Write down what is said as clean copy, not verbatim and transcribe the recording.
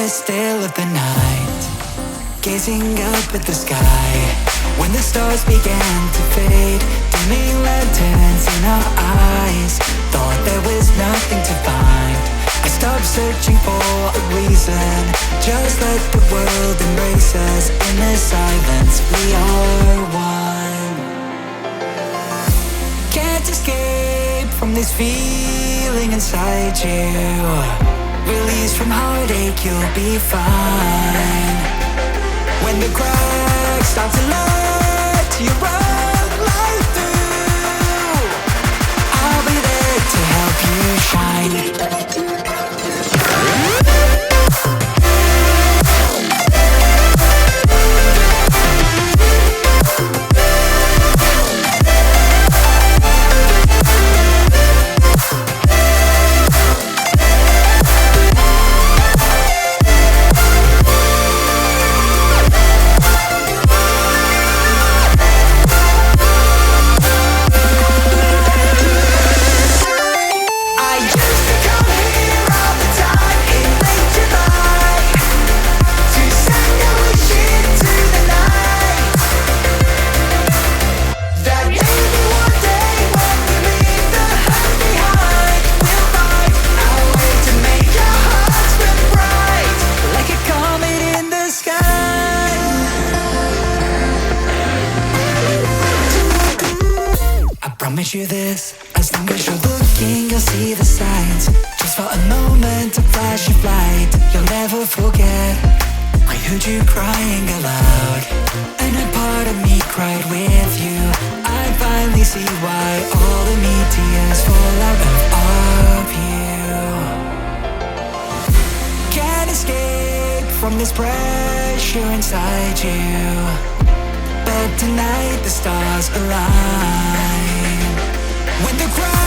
the still of the night, gazing up at the sky. When the stars began to fade, dimming lanterns in our eyes, thought there was nothing to find. I stopped searching for a reason, just let the world embrace us. In the silence, we are one. Can't escape from this feeling inside you. Release from heartache, you'll be fine. When the cracks start to let you run light through, I'll be there to help you shine. Promise you this, as long as you're looking, you'll see the signs. Just for a moment, a flash of light, you'll never forget. I heard you crying aloud, and a part of me cried with you. I finally see why all the meteors fall out of you. Can't escape from this pressure inside you, but tonight the stars align. When the crowd